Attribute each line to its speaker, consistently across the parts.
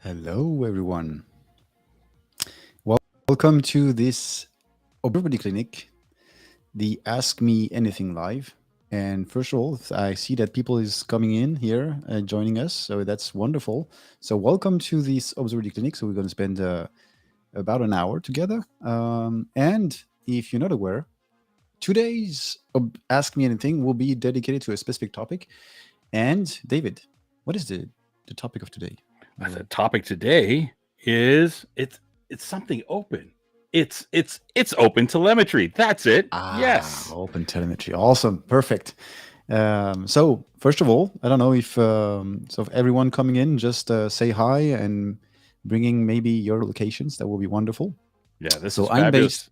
Speaker 1: Hello, everyone. Welcome to this Observability Clinic, the Ask Me Anything Live. And first of all, I see that people is coming in here joining us, so that's wonderful. So welcome to this Observability Clinic. So we're going to spend about an hour together. And if you're not aware, today's Ask Me Anything will be dedicated to a specific topic. And David, what is the topic of today?
Speaker 2: The topic today is it's something open. It's OpenTelemetry. That's it. Yes.
Speaker 1: OpenTelemetry. Awesome. Perfect. So first of all, I don't know if if everyone coming in, just say hi and bringing maybe your locations. That will be wonderful.
Speaker 2: Yeah. This
Speaker 1: so
Speaker 2: is
Speaker 1: I'm
Speaker 2: fabulous.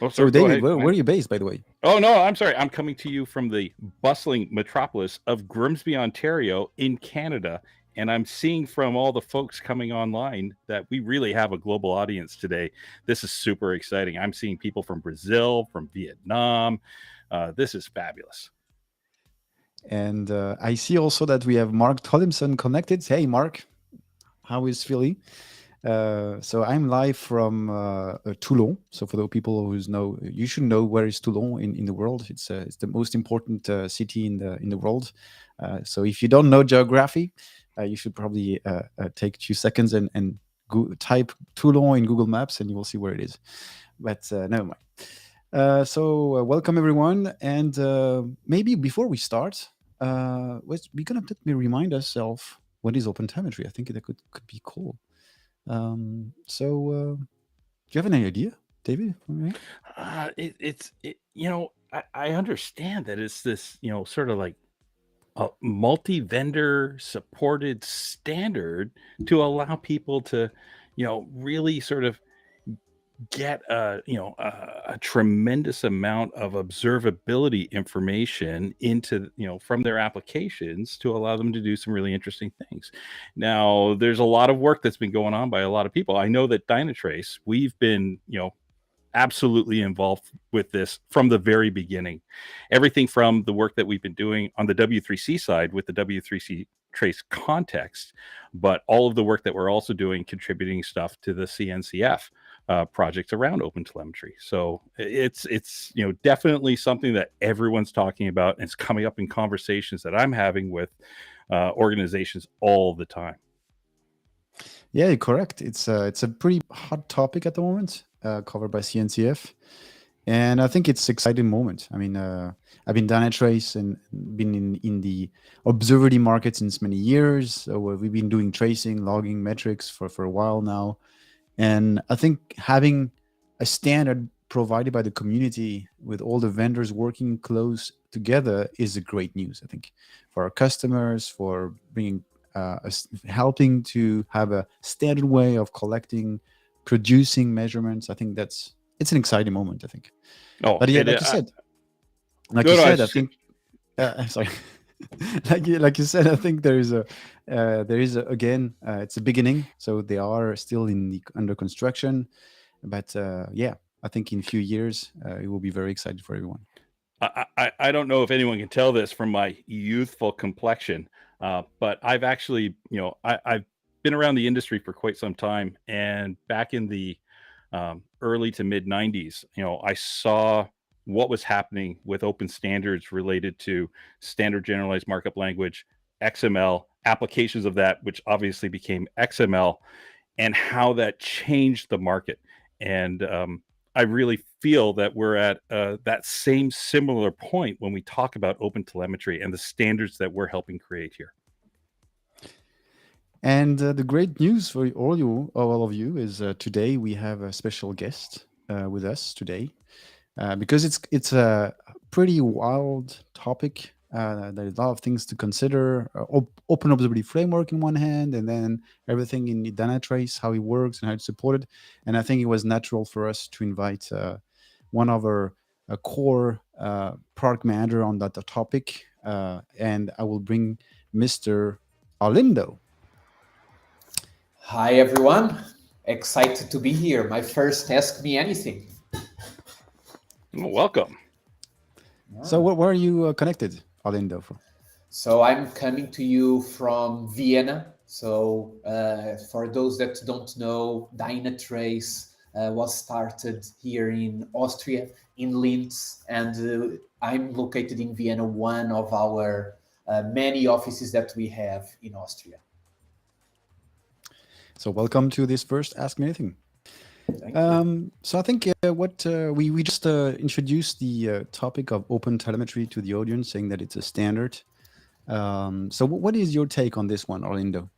Speaker 1: based. So David, where are you based, by the way?
Speaker 2: Oh no, I'm sorry. I'm coming to you from the bustling metropolis of Grimsby, Ontario, in Canada. And I'm seeing from all the folks coming online that we really have a global audience today. This is super exciting. I'm seeing people from Brazil, from Vietnam. This is fabulous.
Speaker 1: And I see also that we have Mark Tollimson connected. Hey, Mark, how is Philly? So I'm live from Toulon. So for those people who know, you should know where is Toulon in the world. It's the most important city in the world. So if you don't know geography, you should probably take a few seconds and type Toulon in Google Maps, and you will see where it is. But never mind. So welcome everyone, and maybe before we start, we're gonna let me remind ourselves what is OpenTelemetry. I think that could be cool. Do you have any idea, David?
Speaker 2: I understand that it's this, sort of like a multi-vendor supported standard to allow people to, really sort of get a tremendous amount of observability information into, from their applications to allow them to do some really interesting things. Now, there's a lot of work that's been going on by a lot of people. I know that Dynatrace, we've been, absolutely involved with this from the very beginning. Everything from the work that we've been doing on the W3C side with the W3C trace context, but all of the work that we're also doing contributing stuff to the CNCF projects around OpenTelemetry. So it's definitely something that everyone's talking about, and it's coming up in conversations that I'm having with organizations all the time.
Speaker 1: Yeah, correct. It's a pretty hot topic at the moment, covered by CNCF, and I think it's an exciting moment. I mean, I've been Dynatrace and been in the observability market since many years. So we've been doing tracing, logging, metrics for a while now, and I think having a standard provided by the community with all the vendors working close together is a great news. I think for our customers, for bringing helping to have a standard way of collecting, producing measurements. I think it's an exciting moment, I think.
Speaker 2: Oh,
Speaker 1: but yeah, like you said, I think sorry. like you said, I think there is again, it's a beginning, so they are still under construction, but yeah, I think in a few years it will be very exciting for everyone.
Speaker 2: I don't know if anyone can tell this from my youthful complexion, but I've actually, I've been around the industry for quite some time, and back in the early to mid 90s, I saw what was happening with open standards related to standard generalized markup language, XML, applications of that, which obviously became XML, and how that changed the market. And I really feel that we're at that same similar point when we talk about OpenTelemetry and the standards that we're helping create here.
Speaker 1: And the great news for all of you, is today we have a special guest with us today, because it's a pretty wild topic. There's a lot of things to consider. Open Observability Framework in one hand, and then everything in the Dynatrace, how it works and how it's supported. And I think it was natural for us to invite one of our core product manager on that topic. And I will bring Mr. Arlindo.
Speaker 3: Hi, everyone. Excited to be here. My first Ask Me Anything.
Speaker 2: Welcome.
Speaker 1: So where are you connected, Arlindo, from?
Speaker 3: So I'm coming to you from Vienna. So for those that don't know, Dynatrace was started here in Austria, in Linz, and I'm located in Vienna, one of our many offices that we have in Austria.
Speaker 1: So welcome to this first Ask Me Anything.
Speaker 3: Thank you.
Speaker 1: So I think what we just introduced the topic of OpenTelemetry to the audience, saying that it's a standard. So what is your take on this one, Arlindo?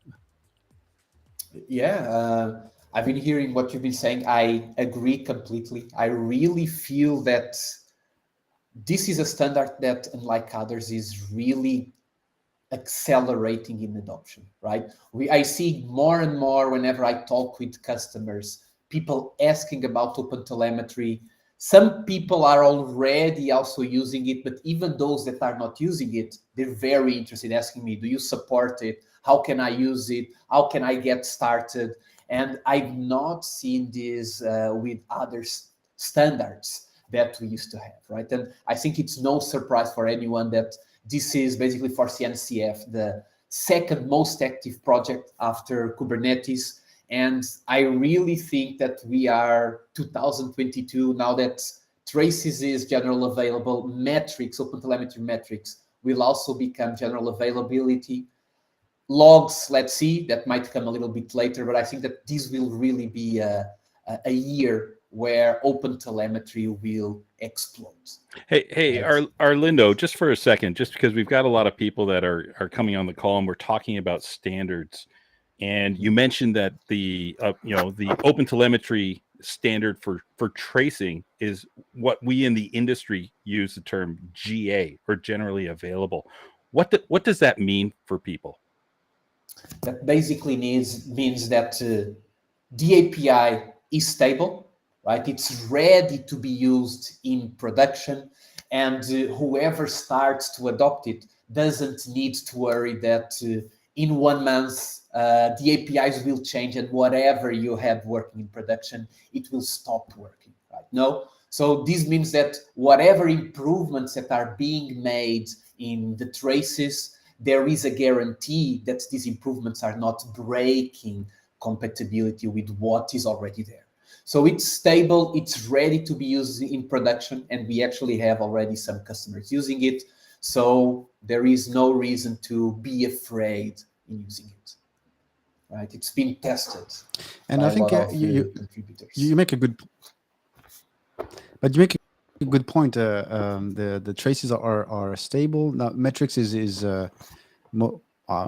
Speaker 3: Yeah, I've been hearing what you've been saying. I agree completely. I really feel that this is a standard that, unlike others, is really accelerating in adoption, right? I see more and more whenever I talk with customers, people asking about OpenTelemetry. Some people are already also using it, but even those that are not using it, they're very interested, asking me, do you support it? How can I use it? How can I get started? And I've not seen this with other standards that we used to have, right? And I think it's no surprise for anyone that this is basically for CNCF, the second most active project after Kubernetes. And I really think that we are 2022, now that Traces is general available, metrics, OpenTelemetry metrics will also become general availability. Logs, let's see, that might come a little bit later, but I think that this will really be a year where OpenTelemetry will explode.
Speaker 2: Hey, Arlindo, just for a second, just because we've got a lot of people that are coming on the call and we're talking about standards, and you mentioned that the OpenTelemetry standard for tracing is what we in the industry use the term GA, or generally available. What does that mean for people?
Speaker 3: That basically means that the API is stable, right? It's ready to be used in production, and whoever starts to adopt it doesn't need to worry that in 1 month the APIs will change, and whatever you have working in production, it will stop working, right? No. So this means that whatever improvements that are being made in the traces, there is a guarantee that these improvements are not breaking compatibility with what is already there. So it's stable, it's ready to be used in production, and we actually have already some customers using it. So there is no reason to be afraid in using it, right? It's been tested.
Speaker 1: And I think you make a good, but you make a good point. The traces are stable now. Metrics is I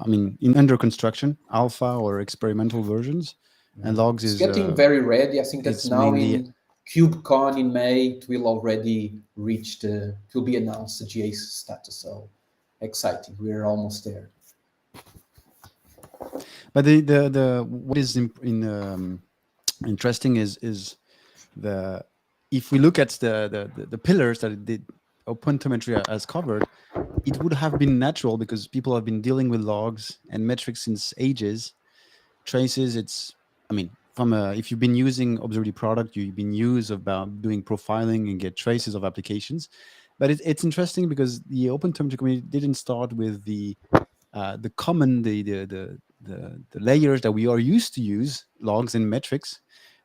Speaker 1: mean, in under construction, alpha or experimental versions, and logs
Speaker 3: it's
Speaker 1: is
Speaker 3: getting very ready. I think that now in KubeCon in May, it will already reach it will be announced the GA status. So exciting, we're almost there.
Speaker 1: But the what is interesting is the, if we look at the pillars that the OpenTelemetry has covered, it would have been natural because people have been dealing with logs and metrics since ages. Traces, it's, I mean, from if you've been using observability product, you've been used about doing profiling and get traces of applications. But it's interesting because the OpenTelemetry community didn't start with the common, the layers that we are used to use, logs and metrics,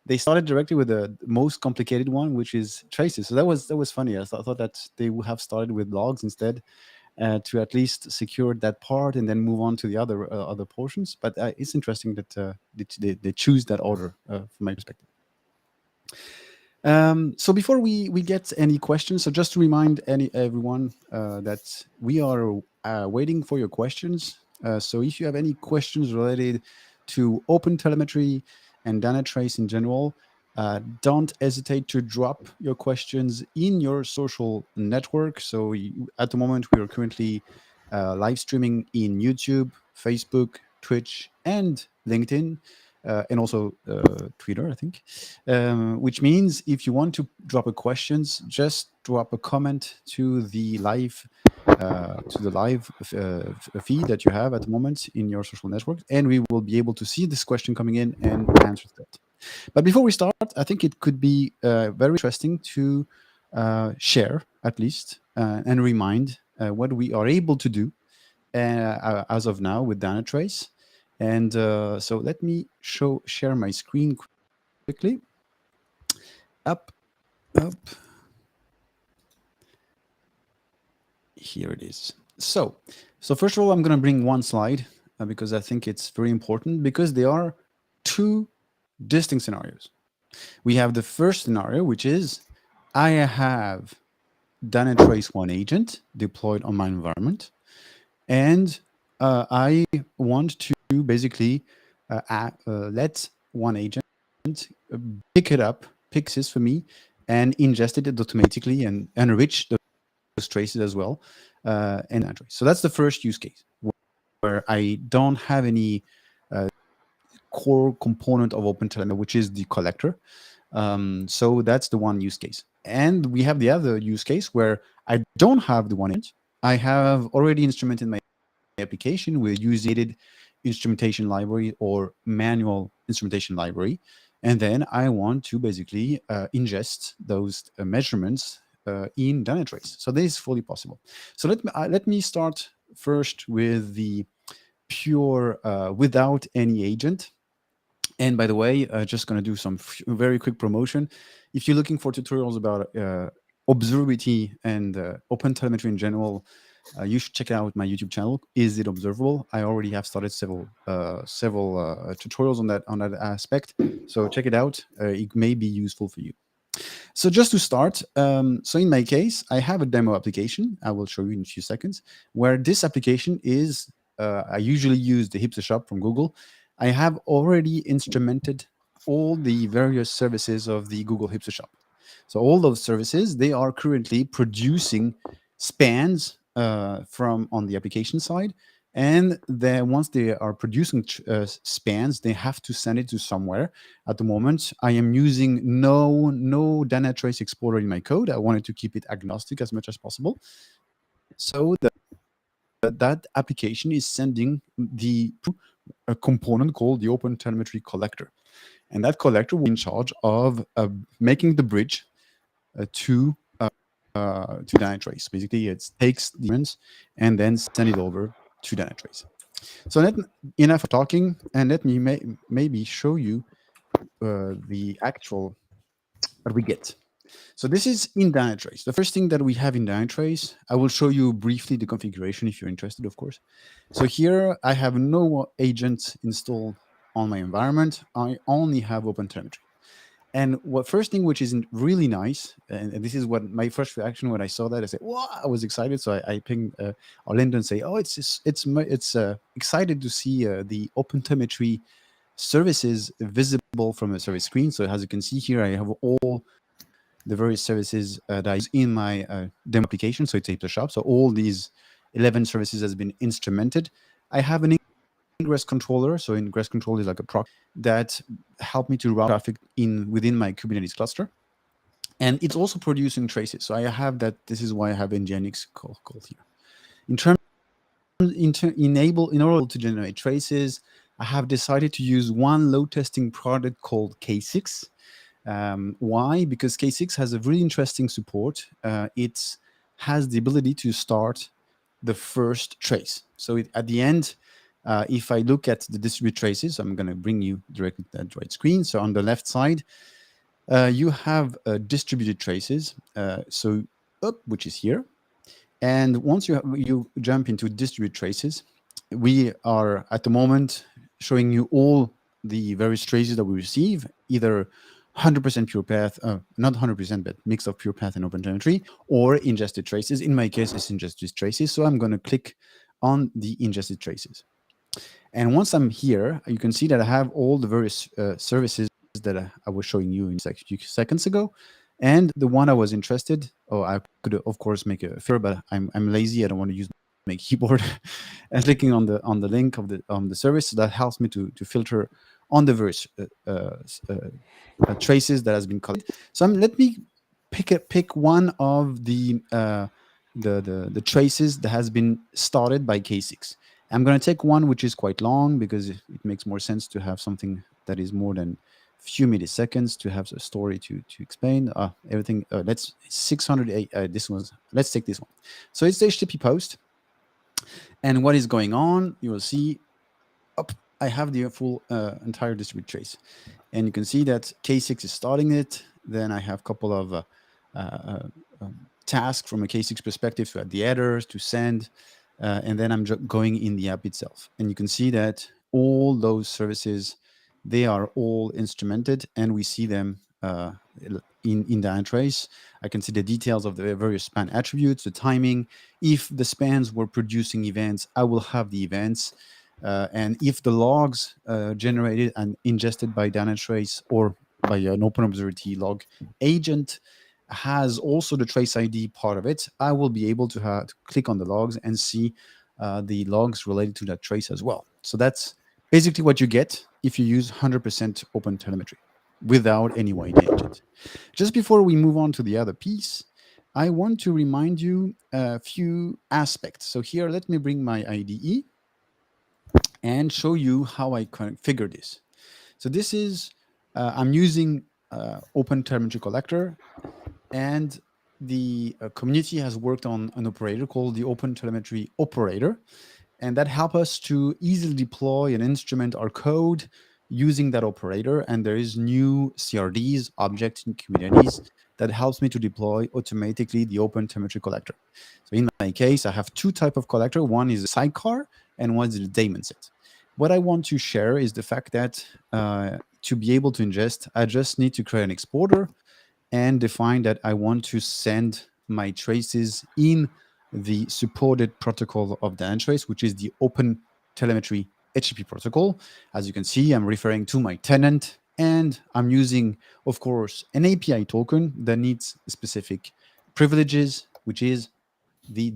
Speaker 1: they started directly with the most complicated one, which is traces. So that was funny. I thought that they would have started with logs instead, to at least secure that part and then move on to the other portions. But it's interesting that they choose that order from my perspective. So before we get any questions, so just to remind everyone that we are waiting for your questions. So if you have any questions related to OpenTelemetry and Dynatrace in general, don't hesitate to drop your questions in your social network. So at the moment, we are currently live streaming in YouTube, Facebook, Twitch, and LinkedIn. And also Twitter, I think, which means if you want to drop a questions, just drop a comment to the live feed that you have at the moment in your social network, and we will be able to see this question coming in and answer that. But before we start, I think it could be very interesting to share at least and remind what we are able to do as of now with Dynatrace. And so let me share my screen quickly. Up. Here it is. So first of all, I'm going to bring one slide because I think it's very important, because there are two distinct scenarios. We have the first scenario, which is I have Dynatrace One agent deployed on my environment, and I want to basically let one agent pick this for me, and ingest it automatically and enrich those traces as well in Dynatrace. So that's the first use case where I don't have any core component of OpenTelemetry, which is the collector. So that's the one use case. And we have the other use case where I don't have the one agent. I have already instrumented my application with using instrumentation library or manual instrumentation library, and then I want to basically ingest those measurements in Dynatrace. So this is fully possible. So let me start first with the pure without any agent. And by the way, just going to do some very quick promotion. If you're looking for tutorials about observability and OpenTelemetry in general, you should check out my YouTube channel. Is it observable? I already have started several tutorials on that aspect. So check it out. It may be useful for you. So just to start, so in my case, I have a demo application. I will show you in a few seconds, where this application is, I usually use the Hipster Shop from Google. I have already instrumented all the various services of the Google Hipster Shop. So all those services, they are currently producing spans from on the application side. And then once they are producing spans, they have to send it to somewhere. At the moment, I am using no Dynatrace exporter in my code. I wanted to keep it agnostic as much as possible. So that application is sending a component called the OpenTelemetry collector. And that collector will be in charge of making the bridge to Dynatrace. Basically, it takes the events and then send it over to Dynatrace. So enough of talking, and let me maybe show you the actual what we get. So this is in Dynatrace. The first thing that we have in Dynatrace, I will show you briefly the configuration if you're interested, of course. So here I have no agents installed on my environment. I only have OpenTelemetry. And first thing which is really nice, and this is what my first reaction when I saw that, I said, "Wow!" I was excited. So I pinged Arlindo and say, "Oh, it's excited to see the OpenTelemetry services visible from a service screen." So as you can see here, I have all the various services that I use in my demo application. So it's a shop. So all these 11 services has been instrumented. I have an ingress controller. So ingress control is like a proxy that help me to route traffic within my Kubernetes cluster. And it's also producing traces. So I have that. This is why I have Nginx called here. In order to generate traces, I have decided to use one load testing product called K6. Why? Because K6 has a really interesting support. It has the ability to start the first trace. So at the end, if I look at the distributed traces, I'm going to bring you directly to that right screen. So on the left side, you have distributed traces. Which is here. And once you jump into distributed traces, we are at the moment showing you all the various traces that we receive, either 100% pure path, not 100%, but mix of pure path and OpenTelemetry, or ingested traces. In my case, it's ingested traces. So I'm going to click on the ingested traces. And once I'm here, you can see that I have all the various services that I was showing you in a few seconds ago. And the one I was interested, I could of course make a filter, but I'm lazy. I don't want to use my keyboard. And clicking on the link of the service, so that helps me to filter on the various traces that has been collected. So let me pick one of the traces that has been started by K6. I'm going to take one which is quite long because it makes more sense to have something that is more than few milliseconds to have a story to explain everything. Let's 608. Let's take this one. So it's the HTTP post, and what is going on? You will see. I have the full entire distributed trace, and you can see that K6 is starting it. Then I have a couple of tasks from a K6 perspective to add the headers, to send, and then I'm going in the app itself, and you can see that all those services, they are all instrumented, and we see them in Dynatrace. I can see the details of the various span attributes, the timing. If the spans were producing events, I will have the events. And if the logs generated and ingested by Dynatrace or by an OpenObservability log agent has also the trace ID part of it, I will be able to click on the logs and see the logs related to that trace as well. So that's basically what you get if you use 100% OpenTelemetry without any white agent. Just before we move on to the other piece, I want to remind you a few aspects. So here, let me bring my IDE and show you how I configure this. So this is, I'm using OpenTelemetry Collector, and the community has worked on an operator called the OpenTelemetry operator. And that helps us to easily deploy and instrument our code using that operator. And there is new CRDs, objects in Kubernetes, that helps me to deploy automatically the OpenTelemetry collector. So in my case, I have two types of collector. One is a sidecar and one is a daemon set. What I want to share is the fact that to be able to ingest, I just need to create an exporter and define that I want to send my traces in the supported protocol of Dynatrace, which is the OpenTelemetry HTTP protocol. As you can see, I'm referring to my tenant, and I'm using, of course, an API token that needs specific privileges, which is the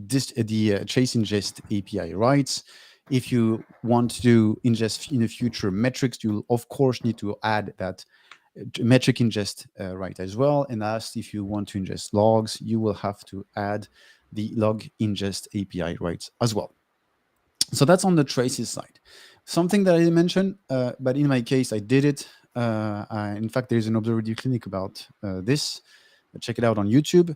Speaker 1: trace ingest API rights. If you want to ingest in the future metrics, you'll of course need to add that metric ingest right as well. And last, if you want to ingest logs, you will have to add the log ingest API rights as well. So that's on the traces side. Something that I didn't mention, but in my case, I did it. In fact, there's an observability clinic about this. Check it out on YouTube.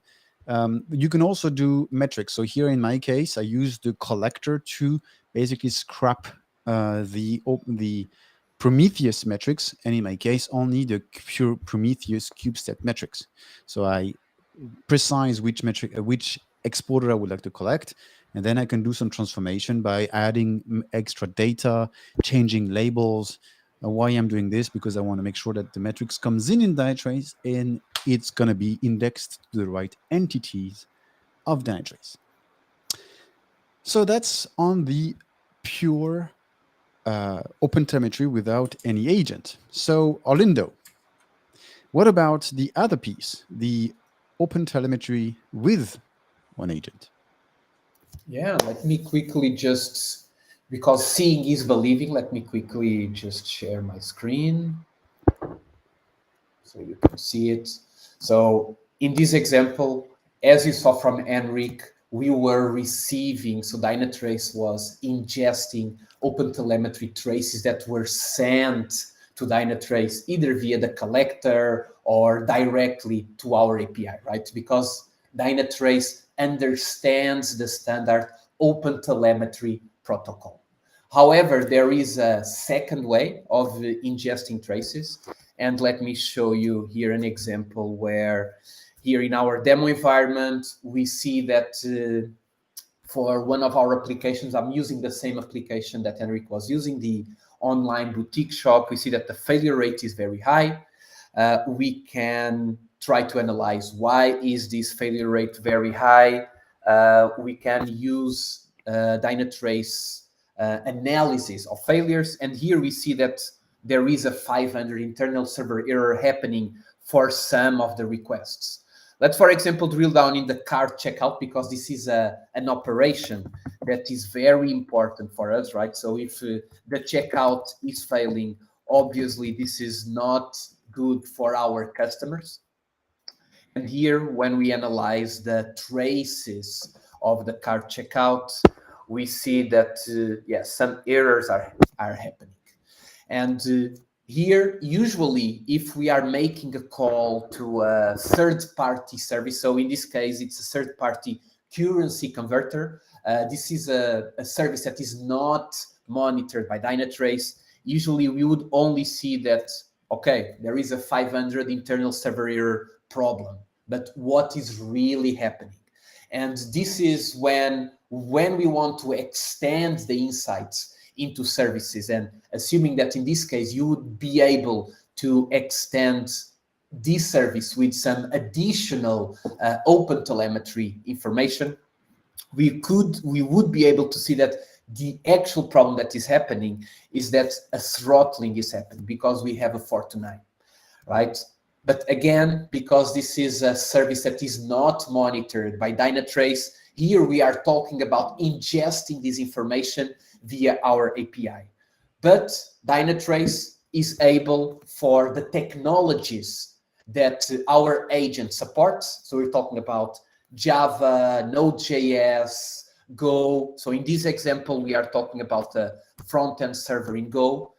Speaker 1: You can also do metrics. So here in my case, I use the collector to basically scrap the Prometheus metrics, and in my case, only the pure Prometheus kubestep metrics. So I precise which metric, which exporter I would like to collect, and then I can do some transformation by adding extra data, changing labels. Why I'm doing this? Because I want to make sure that the metrics comes in Dynatrace and it's going to be indexed to the right entities of Dynatrace. So that's on the pure OpenTelemetry without any agent. So Arlindo, what about the other piece, the OpenTelemetry with one agent?
Speaker 3: Yeah, let me quickly just, because seeing is believing, let me quickly just share my screen so you can see it. So in this example, as you saw from Henrik, we were receiving, so Dynatrace was ingesting OpenTelemetry traces that were sent to Dynatrace either via the collector or directly to our API, right? Because Dynatrace understands the standard OpenTelemetry protocol. However, there is a second way of ingesting traces. And let me show you here an example where here in our demo environment, we see that for one of our applications, I'm using the same application that Henrik was using, the online boutique shop. We see that the failure rate is very high. We can try to analyze why is this failure rate very high. We can use Dynatrace analysis of failures. And here we see that there is a 500 internal server error happening for some of the requests. Let's, for example, drill down in the cart checkout, because this is an operation that is very important for us, right? So if the checkout is failing, obviously this is not good for our customers. And here, when we analyze the traces of the cart checkout, we see that, yes, some errors are happening. And here, usually, if we are making a call to a third-party service, so in this case, it's a third-party currency converter. This is a service that is not monitored by Dynatrace. Usually, we would only see that, okay, there is a 500 internal server error problem, but what is really happening? And this is when we want to extend the insights into services, and assuming that in this case you would be able to extend this service with some additional OpenTelemetry information, we would be able to see that the actual problem that is happening is that a throttling is happening because we have a 4 to 9, right? But again, because this is a service that is not monitored by Dynatrace, here we are talking about ingesting this information via our API. But Dynatrace is able, for the technologies that our agent supports, so we're talking about Java, Node.js, Go. So in this example, we are talking about a front-end server in Go.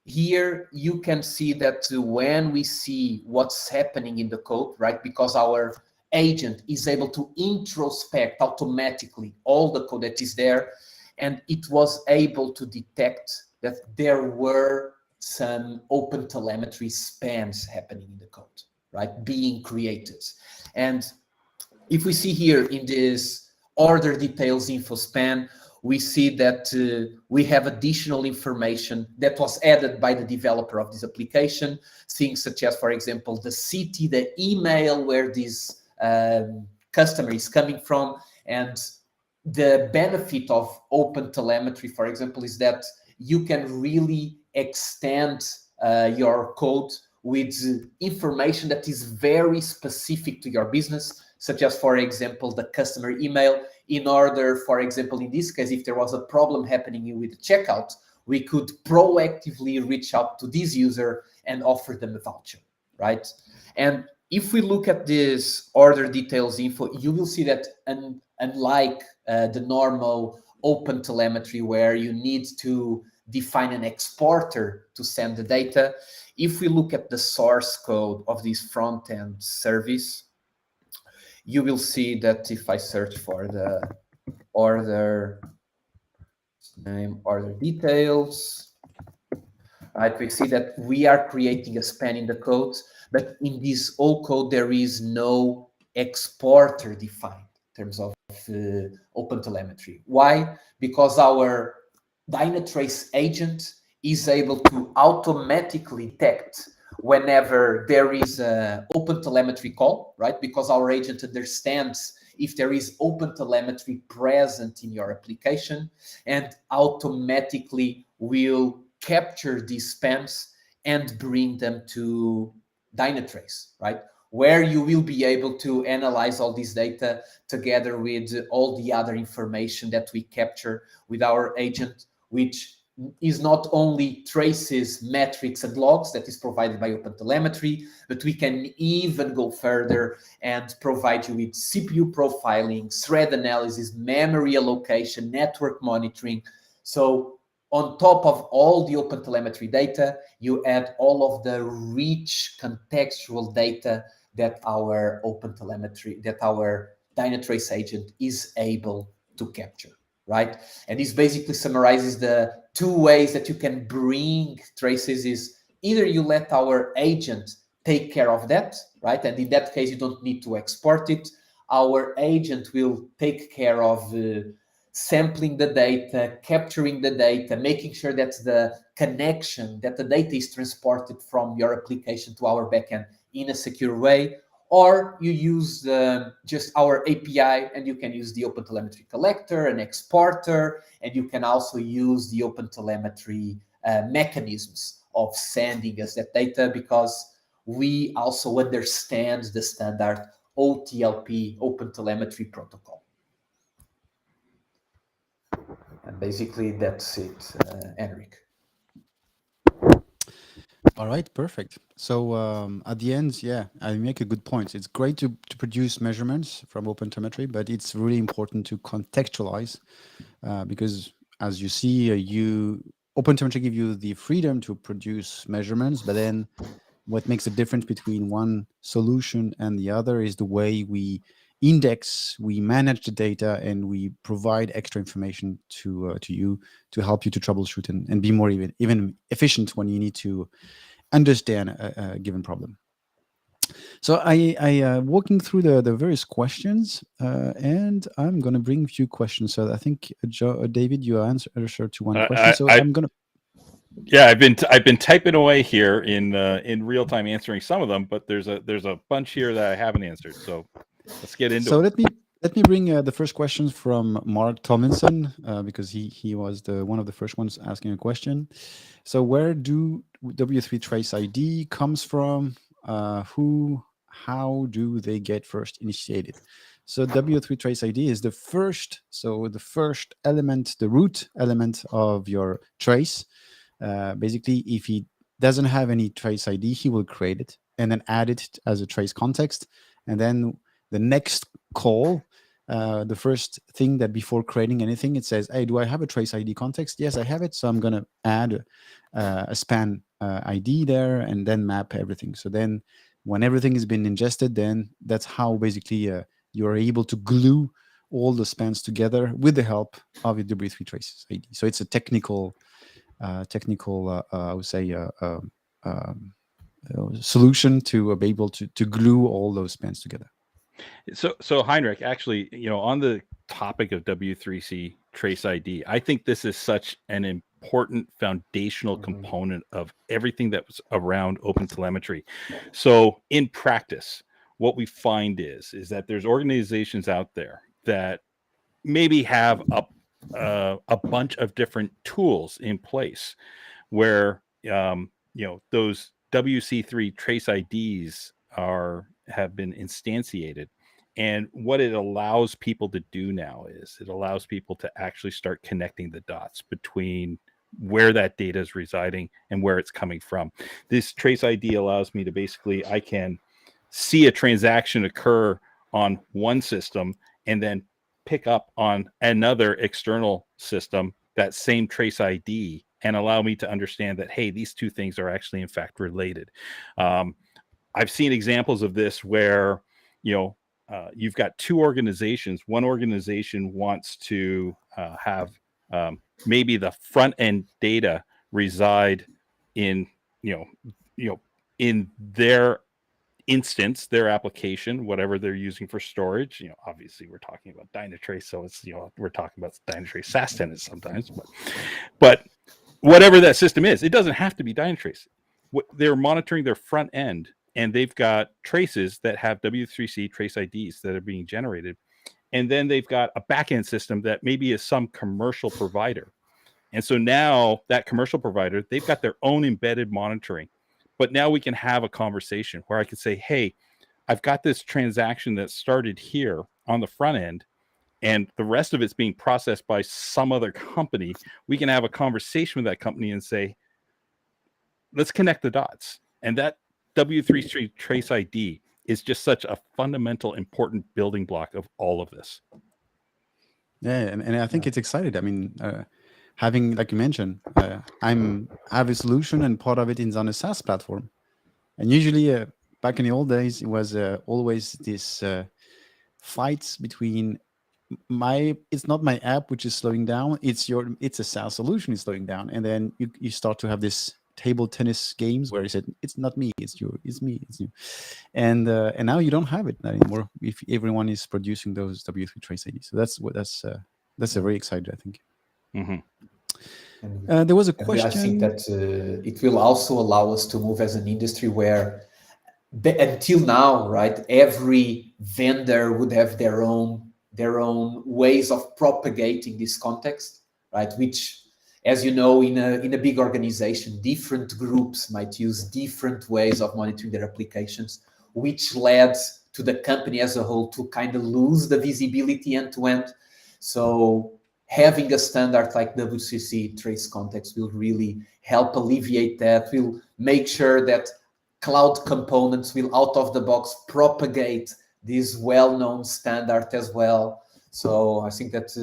Speaker 3: Here you can see that when we see what's happening in the code, right, because our agent is able to introspect automatically all the code that is there, and it was able to detect that there were some OpenTelemetry spans happening in the code, right, being created. And if we see here in this order details info span, we see that we have additional information that was added by the developer of this application, things such as, for example, the city, the email where this customer is coming from. And the benefit of OpenTelemetry, for example, is that you can really extend your code with information that is very specific to your business, such as, for example, the customer email. In order, for example, in this case, if there was a problem happening with the checkout, we could proactively reach out to this user and offer them a voucher, right? And if we look at this order details info, you will see that unlike the normal OpenTelemetry, where you need to define an exporter to send the data, if we look at the source code of this front-end service, you will see that if I search for the order name, order details, right, we see that we are creating a span in the code, but in this whole code, there is no exporter defined in terms of OpenTelemetry. Why? Because our Dynatrace agent is able to automatically detect whenever there is an OpenTelemetry call, right? Because our agent understands if there is OpenTelemetry present in your application, and automatically will capture these spans and bring them to Dynatrace, right? Where you will be able to analyze all this data together with all the other information that we capture with our agent, which is not only traces, metrics, and logs that is provided by OpenTelemetry, but we can even go further and provide you with CPU profiling, thread analysis, memory allocation, network monitoring. So on top of all the OpenTelemetry data, you add all of the rich contextual data that our OpenTelemetry, that our Dynatrace agent is able to capture. right? And this basically summarizes the two ways that you can bring traces is either you let our agent take care of that, right? And in that case, you don't need to export it. Our agent will take care of sampling the data, capturing the data, making sure that the connection, that the data is transported from your application to our backend in a secure way. Or you use just our API, and you can use the OpenTelemetry collector, an exporter, and you can also use the OpenTelemetry mechanisms of sending us that data, because we also understand the standard OTLP, OpenTelemetry protocol. And basically that's it, Henrik.
Speaker 1: All right, perfect. So at the end, yeah, I make a good point. It's great to produce measurements from OpenTelemetry, but it's really important to contextualize because, as you see, OpenTelemetry give you the freedom to produce measurements, but then what makes the difference between one solution and the other is the way we index, we manage the data, and we provide extra information to you to help you to troubleshoot and be more even efficient when you need to understand a given problem. So I walking through the various questions, and I'm going to bring a few questions. So I think David, you answered to one question. So I'm going to.
Speaker 2: Yeah, I've been typing away here in real time answering some of them, but there's a bunch here that I haven't answered. So let's get into it.
Speaker 1: So let me bring the first questions from Mark Tomlinson because he was one of the first ones asking a question. So where do W3 Trace ID comes from? How do they get first initiated? So W3 Trace ID is the first element, the root element of your trace. Basically, if he doesn't have any trace ID, he will create it and then add it as a trace context. And then the next call, the first thing that before creating anything, it says, hey, do I have a trace ID context? Yes, I have it. So I'm going to add a span ID there and then map everything. So then when everything has been ingested, then that's how basically you're able to glue all the spans together with the help of your W3 Trace ID. So it's a technical I would say, solution to be able to glue all those spans together.
Speaker 2: So Heinrich, actually, on the topic of W3C Trace ID, I think this is such an important foundational component of everything that was around OpenTelemetry. So in practice, what we find is that there's organizations out there that maybe have a bunch of different tools in place where those WC3 trace IDs have been instantiated. And what it allows people to do now is it allows people to actually start connecting the dots between where that data is residing and where it's coming from. This trace ID allows me to basically, I can see a transaction occur on one system and then pick up on another external system that same trace ID and allow me to understand that, hey, these two things are actually in fact related. I've seen examples of this where, you've got two organizations. One organization wants to have maybe the front end data reside in, in their instance, their application, whatever they're using for storage. Obviously we're talking about Dynatrace, so it's, we're talking about Dynatrace SaaS tenants sometimes, but whatever that system is, it doesn't have to be Dynatrace. They're monitoring their front end, and they've got traces that have W3C trace IDs that are being generated. And then they've got a backend system that maybe is some commercial provider. And so now that commercial provider, they've got their own embedded monitoring. But now we can have a conversation where I could say, hey, I've got this transaction that started here on the front end, and the rest of it's being processed by some other company. We can have a conversation with that company and say, let's connect the dots. And that W3C Trace ID is just such a fundamental, important building block of all of this.
Speaker 1: Yeah, and I think it's exciting. I mean, having, like you mentioned, have a solution, and part of it is on a SaaS platform. And usually, back in the old days, it was always this fights between it's not my app which is slowing down. It's a SaaS solution is slowing down, and then you start to have this table tennis games where you said it's not me, it's you, it's me, it's you, and now you don't have it anymore if everyone is producing those W3 trace IDs. So that's a very exciting, I think.
Speaker 3: Mm-hmm.
Speaker 1: There was a question.
Speaker 3: I think that it will also allow us to move as an industry where until now, right, every vendor would have their own ways of propagating this context, right? Which, as you know, in a big organization, different groups might use different ways of monitoring their applications, which led to the company as a whole to kind of lose the visibility end to end. So having a standard like WCC trace context will really help alleviate that, will make sure that cloud components will out of the box propagate this well-known standard as well. So I think that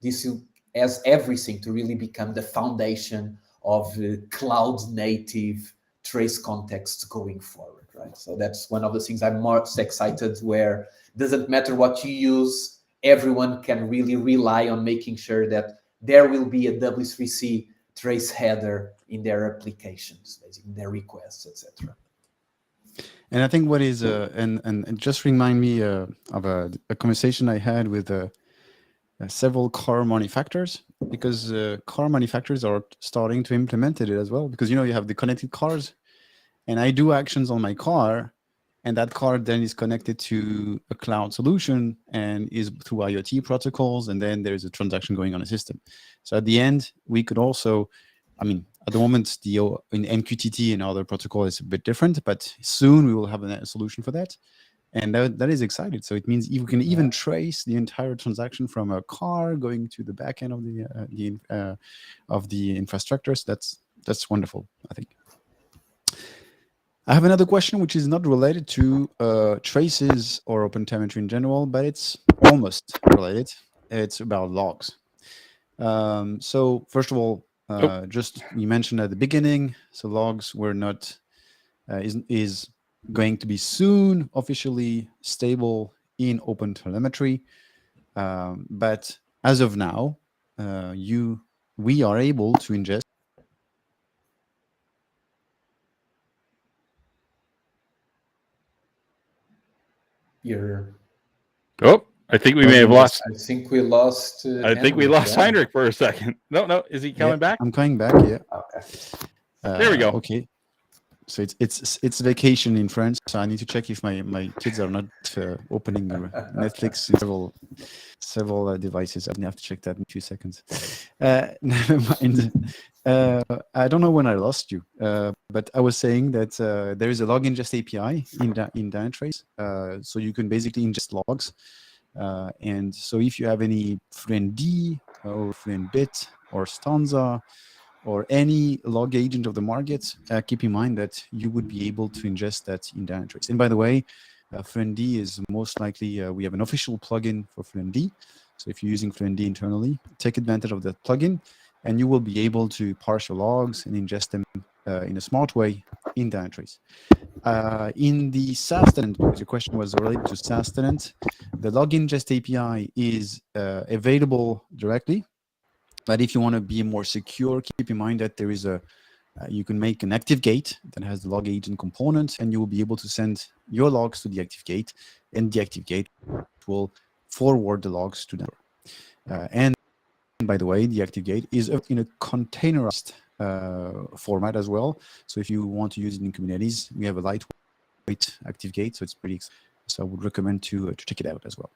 Speaker 3: this has everything to really become the foundation of cloud native trace context going forward, right? So that's one of the things I'm most excited, where it doesn't matter what you use, everyone can really rely on making sure that there will be a W3C trace header in their applications, basically in their requests, etc.
Speaker 1: And I think what is and just remind me of a conversation I had with several car manufacturers, because car manufacturers are starting to implement it as well, because you have the connected cars, and I do actions on my car, and that car then is connected to a cloud solution and is through IoT protocols, and then there's a transaction going on a system. So at the end, we could also, at the moment, in MQTT and other protocol is a bit different, but soon we will have a solution for that. And that is exciting. So it means you can even trace the entire transaction from a car going to the back end of the infrastructure. So that's wonderful, I think. I have another question which is not related to traces or OpenTelemetry in general, but it's almost related. It's about logs. So first of all, just you mentioned at the beginning, so logs were not is going to be soon officially stable in OpenTelemetry, but as of now, we are able to ingest.
Speaker 2: I think we may have lost.
Speaker 3: I think we lost.
Speaker 2: I think we lost Henrik for a second. No, is he coming back?
Speaker 1: I'm coming back. Yeah.
Speaker 3: Okay.
Speaker 2: There we go.
Speaker 1: Okay. So it's vacation in France, so I need to check if my kids are not opening Netflix in several devices. I have to check that in 2 seconds. Never mind. I don't know when I lost you, but I was saying that there is a log ingest API in Dynatrace, so you can basically ingest logs. And so if you have any FluentD or FluentBit or Stanza or any log agent of the market, keep in mind that you would be able to ingest that in Dynatrace. And by the way, FluentD is most likely, we have an official plugin for FluentD. So if you're using FluentD internally, take advantage of that plugin, and you will be able to parse your logs and ingest them in a smart way in Dynatrace. In the SaaS tenant, because your question was related to SaaS tenant, the log ingest API is available directly. But if you want to be more secure, keep in mind that there is you can make an active gate that has the log agent component, and you will be able to send your logs to the active gate, and the active gate will forward the logs to them. And by the way, the active gate is in a containerized format as well. So if you want to use it in Kubernetes, we have a lightweight active gate, so it's pretty. So I would recommend to check it out as well.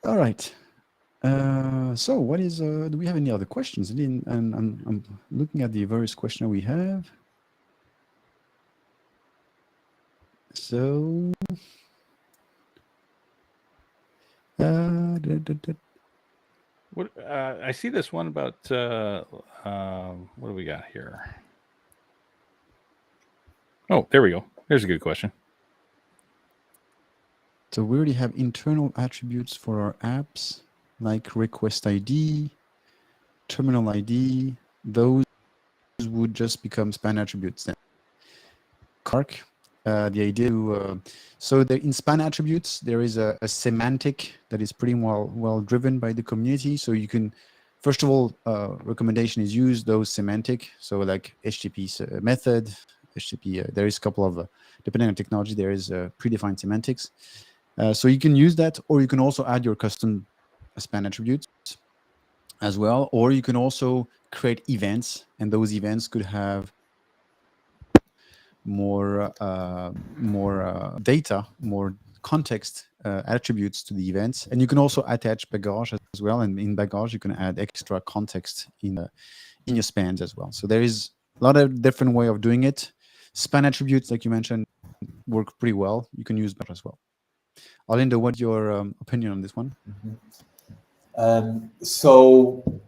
Speaker 1: All right. So what is, do we have any other questions? And I'm looking at the various questions we have. So,
Speaker 2: What I see this one about, what do we got here? Oh, there we go. There's a good question.
Speaker 1: So we already have internal attributes for our apps, like request ID, terminal ID. Those would just become span attributes then. Kark, the idea to, so in span attributes, there is a semantic that is pretty well driven by the community. So you can, first of all, recommendation is use those semantic. So like HTTP method, HTTP, there is a couple of, depending on technology, there is predefined semantics. So you can use that, or you can also add your custom span attributes as well, or you can also create events, and those events could have more data, more context attributes to the events, and you can also attach bagage as well. And in bagage, you can add extra context in your spans as well. So there is a lot of different way of doing it. Span attributes, like you mentioned, work pretty well. You can use that as well. Arlindo, what's your opinion on this one?
Speaker 3: So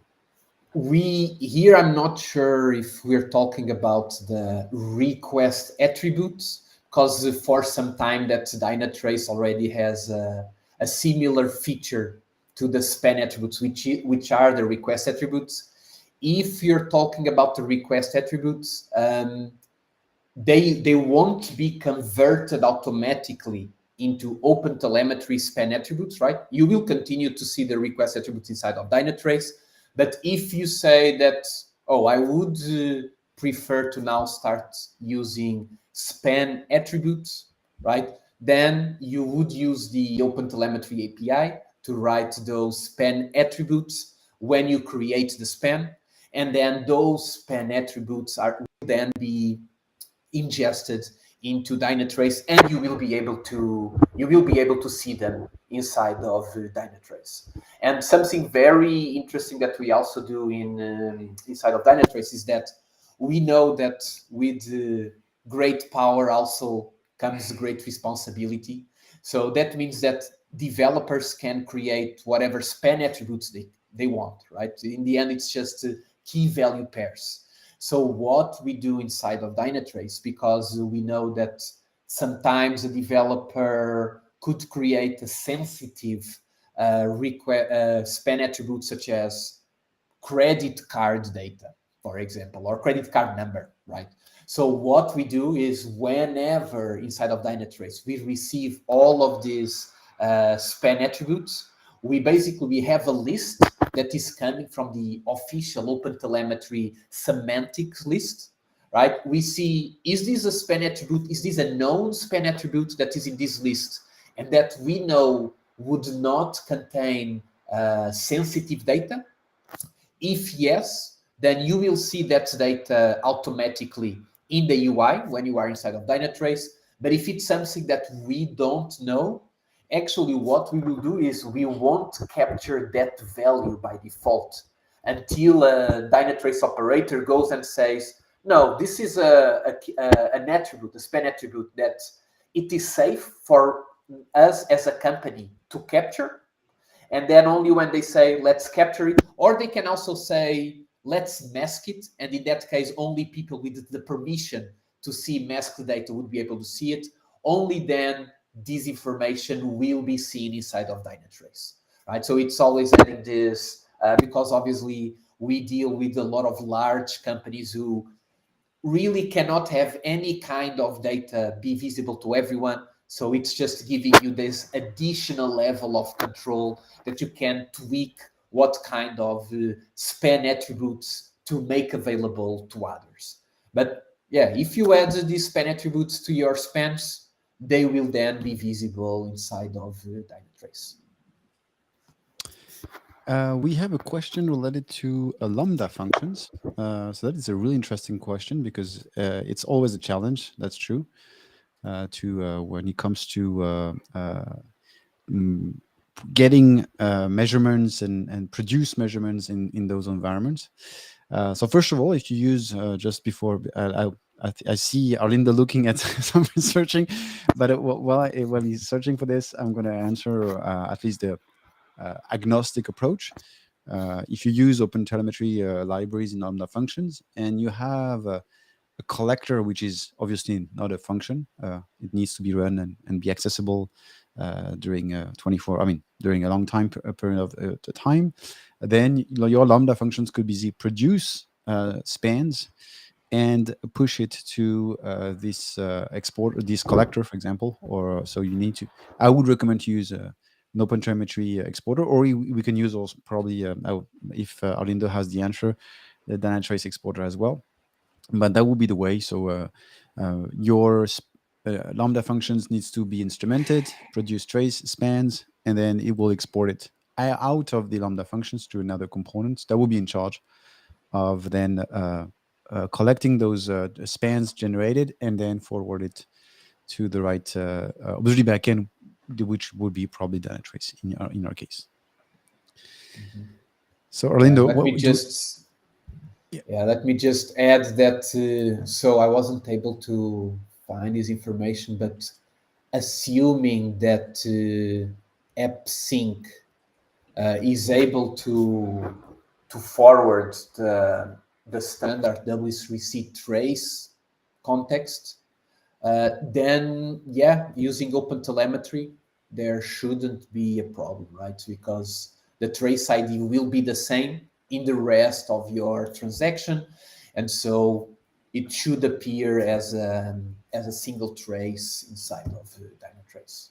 Speaker 3: here, I'm not sure if we're talking about the request attributes, because for some time that Dynatrace already has a similar feature to the span attributes, which are the request attributes. If you're talking about the request attributes, they won't be converted automatically into OpenTelemetry span attributes, right? You will continue to see the request attributes inside of Dynatrace. But if you say that, oh, I would prefer to now start using span attributes, right? Then you would use the OpenTelemetry API to write those span attributes when you create the span. And then those span attributes will then be ingested into Dynatrace, and you will be able to see them inside of Dynatrace. And something very interesting that we also do inside of Dynatrace is that we know that with great power also comes great responsibility. So that means that developers can create whatever span attributes they want, right? In the end, it's just key value pairs. So what we do inside of Dynatrace, because we know that sometimes a developer could create a sensitive span attribute such as credit card data, for example, or credit card number, right? So what we do is whenever inside of Dynatrace we receive all of these span attributes, we have a list that is coming from the official OpenTelemetry semantics list, right? We see, is this a span attribute? Is this a known span attribute that is in this list and that we know would not contain sensitive data? If yes, then you will see that data automatically in the UI when you are inside of Dynatrace. But if it's something that we don't know, actually what we will do is we won't capture that value by default until a Dynatrace operator goes and says, no, this is an attribute, a span attribute that it is safe for us as a company to capture. And then only when they say, let's capture it, or they can also say, let's mask it. And in that case, only people with the permission to see masked data would be able to see it. Only then this information will be seen inside of Dynatrace, right? So it's always adding this because obviously we deal with a lot of large companies who really cannot have any kind of data be visible to everyone. So it's just giving you this additional level of control that you can tweak what kind of span attributes to make available to others. But yeah, if you add these span attributes to your spans, they will then be visible inside of Dynatrace.
Speaker 1: We have a question related to Lambda functions. So that is a really interesting question because it's always a challenge. That's true. When it comes to getting measurements and produce measurements in those environments. So first of all, if you use just before I see Arlindo looking at some researching, but while he's searching for this, I'm going to answer at least the agnostic approach. If you use OpenTelemetry libraries in Lambda functions and you have a collector, which is obviously not a function, it needs to be run and be accessible during during a long time period of time, then your Lambda functions could produce spans and push it to this this collector, for example. Or so you need to. I would recommend to use an OpenTelemetry exporter, or we can use also probably if Arlindo has the answer, the Dynatrace exporter as well. But that would be the way. So your Lambda functions needs to be instrumented, produce trace spans, and then it will export it out of the Lambda functions to another component that will be in charge of then collecting those spans generated and then forward it to the right observability backend, which would be probably Dynatrace in our case.
Speaker 3: Mm-hmm.
Speaker 1: So Arlindo,
Speaker 3: let me just add that. So I wasn't able to find this information, but assuming that AppSync is able to forward the standard W3C trace context, then using OpenTelemetry, there shouldn't be a problem, right? Because the trace ID will be the same in the rest of your transaction, and so it should appear as a single trace inside of Dynatrace.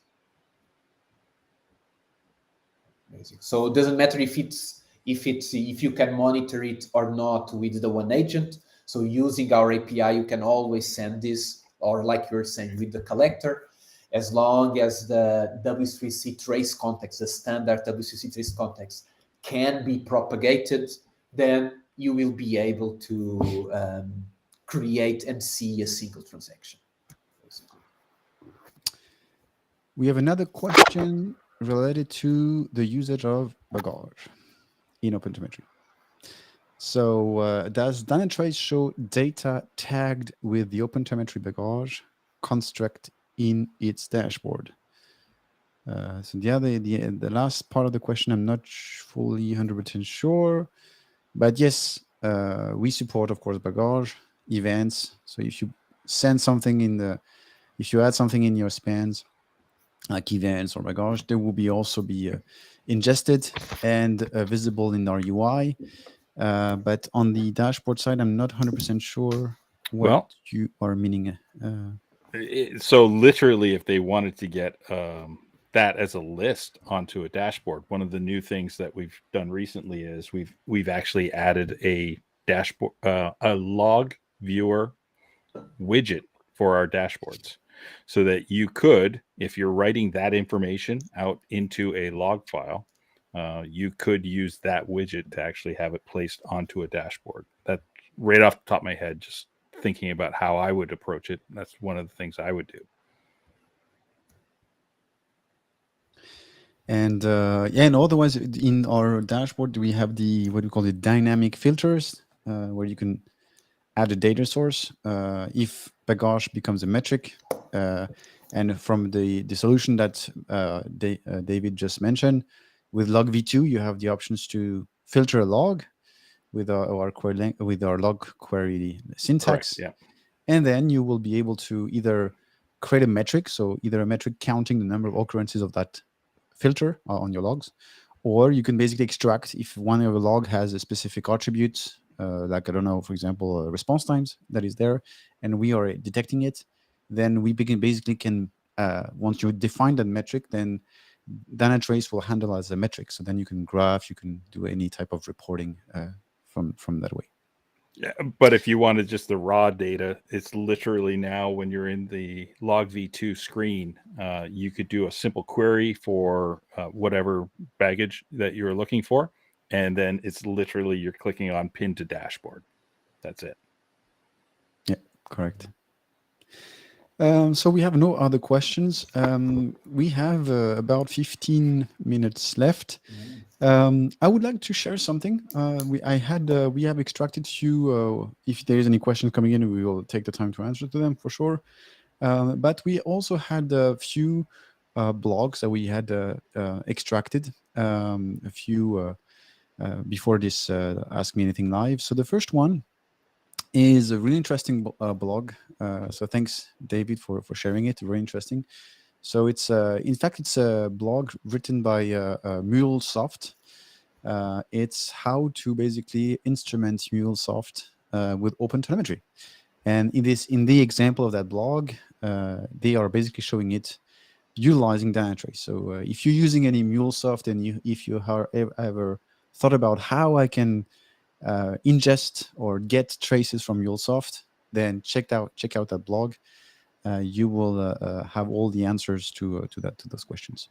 Speaker 3: Basic. So it doesn't matter if you can monitor it or not with the one agent. So using our API, you can always send this, or like you're saying, with the collector, as long as the W3C trace context, the standard W3C trace context, can be propagated, then you will be able to create and see a single transaction. Basically.
Speaker 1: We have another question related to the usage of bagage in OpenTelemetry. So does Dynatrace show data tagged with the OpenTelemetry bagage construct in its dashboard? So the last part of the question, I'm not fully 100% sure, but yes, we support, of course, bagage events. So if you send something if you add something in your spans, like events or bagage, they will also be ingested and visible in our UI. But on the dashboard side, I'm not 100% sure what you are meaning.
Speaker 2: So literally, if they wanted to get that as a list onto a dashboard, one of the new things that we've done recently is we've actually added a dashboard, a log viewer widget for our dashboards, so that you could, if you're writing that information out into a log file, you could use that widget to actually have it placed onto a dashboard. That right off the top of my head, just thinking about how I would approach it, that's one of the things I would do.
Speaker 1: And and otherwise in our dashboard we have what we call the dynamic filters, where you can add a data source if bagage becomes a metric, and from the solution that David just mentioned, with log v2 you have the options to filter a log with our log query syntax.
Speaker 2: Correct, yeah.
Speaker 1: And then you will be able to either create a metric, so either a metric counting the number of occurrences of that filter on your logs, or you can basically extract if one of the log has a specific attribute, like, I don't know, for example, response times that is there, and we are detecting it, then we basically can, once you define that metric, then Dynatrace will handle as a metric. So then you can graph, you can do any type of reporting from that way.
Speaker 2: Yeah, but if you wanted just the raw data, it's literally now when you're in the log v2 screen, you could do a simple query for whatever baggage that you're looking for, and then it's literally you're clicking on pin to dashboard. That's it.
Speaker 1: Yeah, correct. So we have no other questions. We have about 15 minutes left. I would like to share something. We have extracted few. If there is any questions coming in, we will take the time to answer to them for sure. But we also had a few blogs that we had extracted, a few before this Ask Me Anything Live. So the first one is a really interesting blog. So thanks, David, for sharing it. Very interesting. So it's in fact it's a blog written by MuleSoft. It's how to basically instrument MuleSoft with OpenTelemetry. And in the example of that blog, they are basically showing it utilizing Dynatrace. So if you're using any MuleSoft and if you have ever thought about how I can ingest or get traces from MuleSoft, then check out that blog. You will have all the answers to those questions.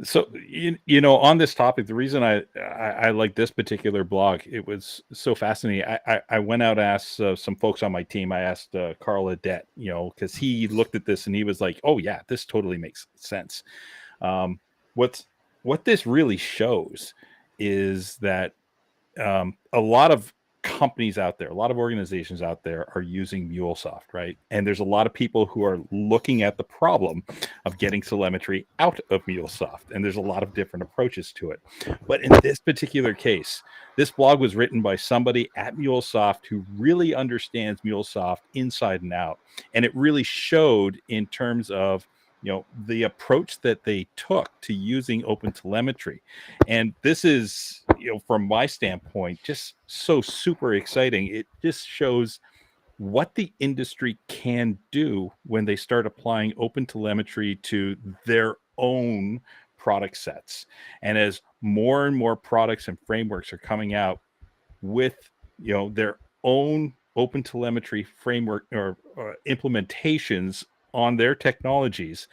Speaker 2: So on this topic, the reason I like this particular blog, it was so fascinating. I went out and asked some folks on my team. I asked Carl Adet, because he looked at this and he was like, "Oh yeah, this totally makes sense." What this really shows is that a lot of companies out there, a lot of organizations out there are using MuleSoft, right? And there's a lot of people who are looking at the problem of getting telemetry out of MuleSoft. And there's a lot of different approaches to it. But in this particular case, this blog was written by somebody at MuleSoft who really understands MuleSoft inside and out. And it really showed in terms of the approach that they took to using OpenTelemetry. And this is, from my standpoint, just so super exciting. It just shows what the industry can do when they start applying OpenTelemetry to their own product sets. And as more and more products and frameworks are coming out with, their own OpenTelemetry framework or implementations on their technologies,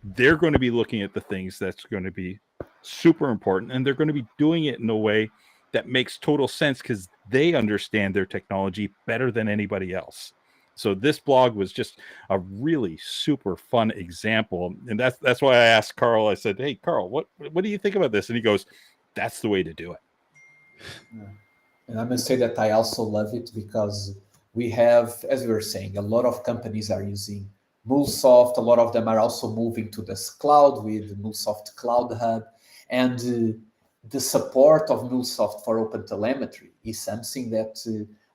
Speaker 2: they're going to be looking at the things that's going to be super important, and they're going to be doing it in a way that makes total sense because they understand their technology better than anybody else. So this blog was just a really super fun example, and that's why I asked Carl. I said, "Hey, Carl, what do you think about this?" And he goes, "That's the way to do it."
Speaker 3: Yeah. And I must say that I also love it because we have, as we were saying, a lot of companies are using MuleSoft. A lot of them are also moving to this cloud with MuleSoft Cloud Hub. And the support of MuleSoft for OpenTelemetry is something that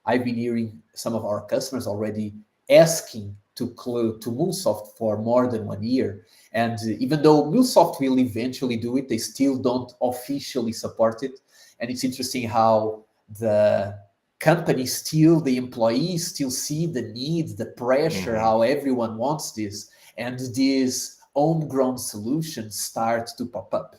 Speaker 3: I've been hearing some of our customers already asking to MuleSoft for more than 1 year. And even though MuleSoft will eventually do it, they still don't officially support it. And it's interesting how the company the employees still see the need, the pressure, how everyone wants this, and these homegrown solutions start to pop up.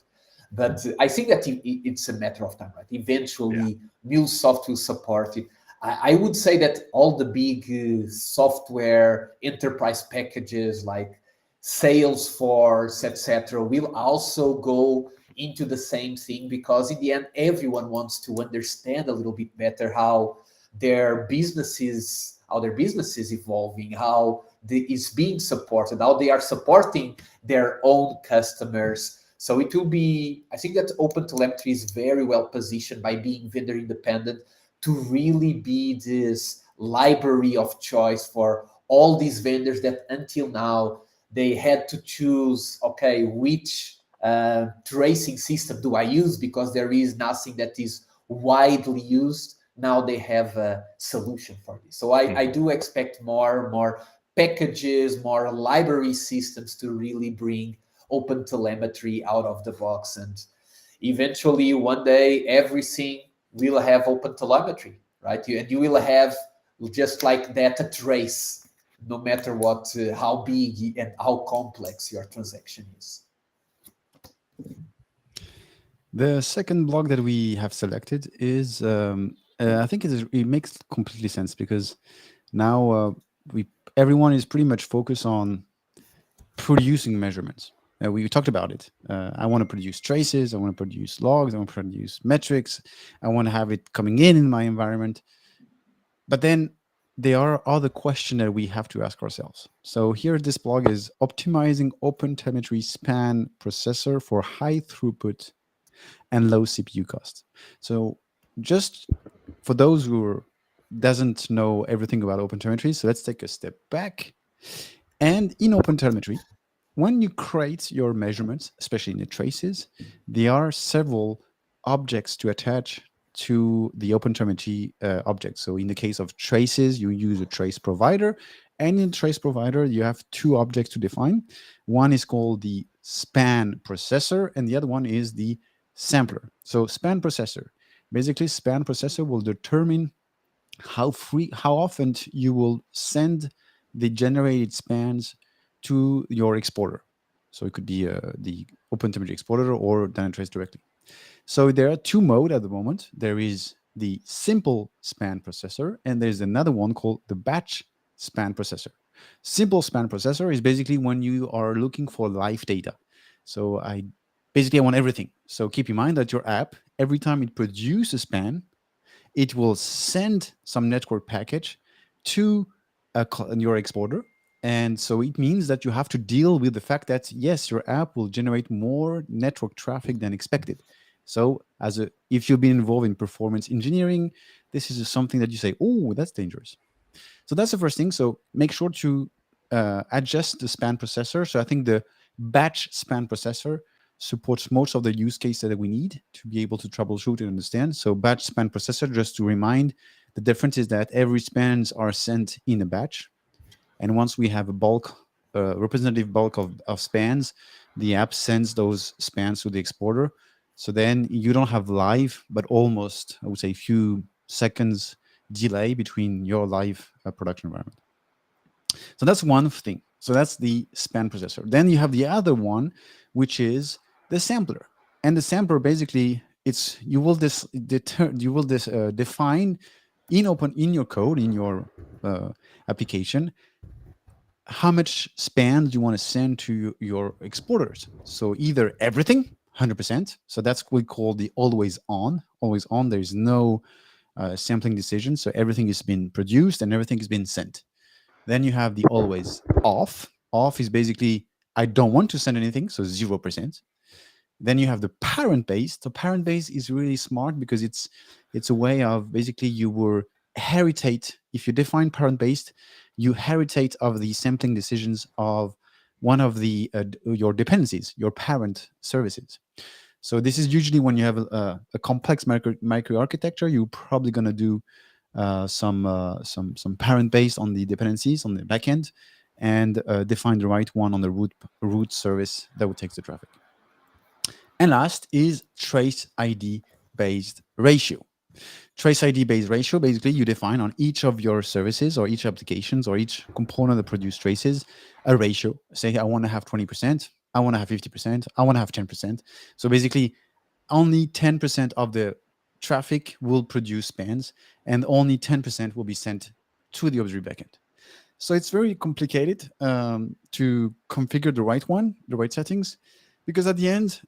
Speaker 3: But I think that it's a matter of time, right? Eventually, MuleSoft will support it. I would say that all the big software enterprise packages like Salesforce, etc., will also go into the same thing, because in the end, everyone wants to understand a little bit better how their business is evolving, how is being supported, how they are supporting their own customers. So it will be, I think that OpenTelemetry is very well positioned by being vendor independent to really be this library of choice for all these vendors that until now they had to choose, okay, which tracing system do I use, because there is nothing that is widely used. Now they have a solution for this. So I do expect more packages, more library systems to really bring OpenTelemetry out of the box. And eventually one day everything will have OpenTelemetry, right? And you will have just like that a trace, no matter what, how big and how complex your transaction is.
Speaker 1: The second blog that we have selected is, I think it makes completely sense, because now everyone is pretty much focused on producing measurements. We talked about it. I want to produce traces. I want to produce logs. I want to produce metrics. I want to have it coming in my environment. But then there are other questions that we have to ask ourselves. So here, this blog is optimizing OpenTelemetry span processor for high throughput and low CPU cost. So just for those who doesn't know everything about OpenTelemetry, so let's take a step back. And in OpenTelemetry, when you create your measurements, especially in the traces, there are several objects to attach to the OpenTelemetry object. So in the case of traces, you use a trace provider. And in trace provider, you have two objects to define. One is called the span processor, and the other one is the sampler. So span processor. Basically, span processor will determine how often you will send the generated spans to your exporter. So it could be the OpenTelemetry exporter or Dynatrace directly. So there are two modes at the moment. There is the simple span processor, and there's another one called the batch span processor. Simple span processor is basically when you are looking for live data. So I want everything. So keep in mind that your app, every time it produces a span, it will send some network package to your exporter. And so it means that you have to deal with the fact that, yes, your app will generate more network traffic than expected. So if you've been involved in performance engineering, this is something that you say, oh, that's dangerous. So that's the first thing. So make sure to adjust the span processor. So I think the batch span processor supports most of the use cases that we need to be able to troubleshoot and understand. So batch span processor, just to remind, the difference is that every spans are sent in a batch. And once we have a representative bulk of spans, the app sends those spans to the exporter. So then you don't have live, but almost, I would say, few seconds delay between your live production environment. So that's one thing. So that's the span processor. Then you have the other one, which is the sampler. And the sampler basically, you will define in your code, in your application, how much spans you want to send to your exporters. So either everything, 100%. So that's what we call the always on. Always on. There is no sampling decision. So everything is being produced and everything is being sent. Then you have the always off. Off is basically, I don't want to send anything, so 0%. Then you have the parent base. The parent base is really smart because it's a way of basically you will heritate. If you define parent based, you heritate of the sampling decisions of one of your dependencies, your parent services. So this is usually when you have a complex microarchitecture, you're probably going to do some parent based on the dependencies on the backend, and define the right one on the root service that would take the traffic. And last is trace ID based ratio. Trace ID based ratio, basically you define on each of your services or each applications or each component that produce traces a ratio. Say I want to have 20%, I want to have 50%, I want to have 10%. So basically only 10% of the traffic will produce spans and only 10% will be sent to the observability backend. So it's very complicated to configure the right settings, because at the end,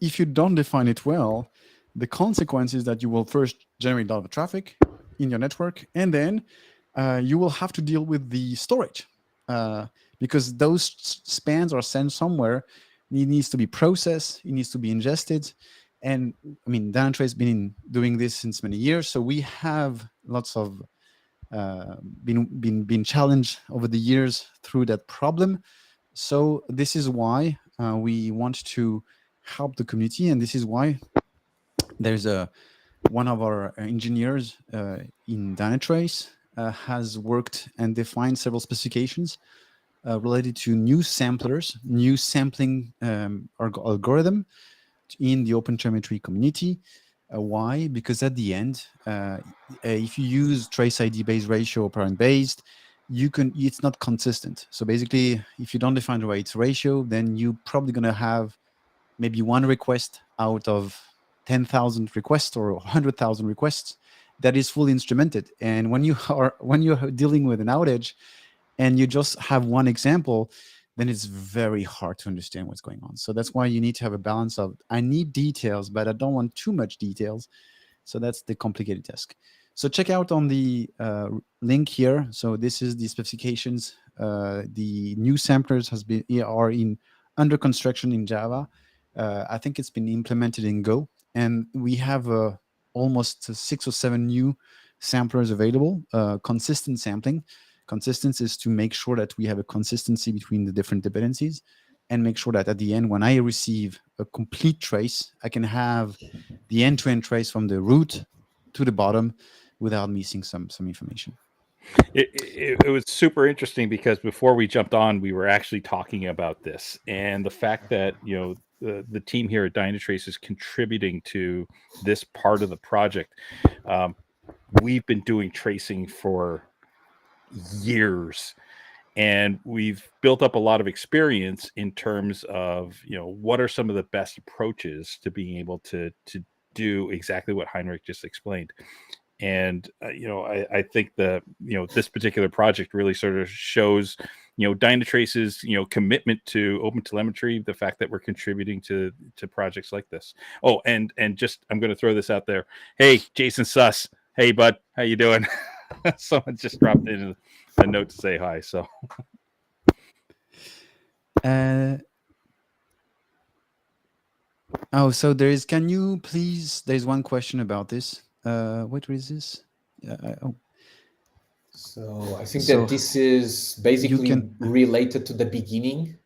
Speaker 1: if you don't define it well, the consequence is that you will first generate a lot of traffic in your network, and then you will have to deal with the storage because those spans are sent somewhere. It needs to be processed, it needs to be ingested. And I mean, Dynatrace has been doing this since many years, so we have lots of been challenged over the years through that problem. So this is why we want to help the community, and this is why there's one of our engineers in Dynatrace has worked and defined several specifications related to new samplers, new sampling algorithm in the OpenTelemetry community. Why? Because at the end, if you use trace ID based ratio or parent based, it's not consistent. So basically, if you don't define the right ratio, then you're probably going to have maybe one request out of 10,000 requests or 100,000 requests that is fully instrumented. And when you're dealing with an outage and you just have one example, then it's very hard to understand what's going on. So that's why you need to have a balance of, I need details, but I don't want too much details. So that's the complicated task. So check out on the link here. So this is the specifications. The new samplers are under construction in Java. I think it's been implemented in Go, and we have almost 6 or 7 new samplers available. Consistent sampling. Consistency is to make sure that we have a consistency between the different dependencies, and make sure that at the end, when I receive a complete trace, I can have the end-to-end trace from the root to the bottom without missing some information.
Speaker 2: It was super interesting because before we jumped on, we were actually talking about this, and the fact that the team here at Dynatrace is contributing to this part of the project. we've been doing tracing for years, and we've built up a lot of experience in terms of, what are some of the best approaches to being able to do exactly what Henrik just explained. And I think this particular project really sort of shows Dynatrace's commitment to OpenTelemetry, the fact that we're contributing to projects like this. Oh, and just I'm going to throw this out there. Hey, Jason Suss. Hey, bud, how you doing? Someone just dropped in a note to say hi. So.
Speaker 1: So can you please? There's one question about this. What is this?
Speaker 3: So I think that this is basically related to the beginning.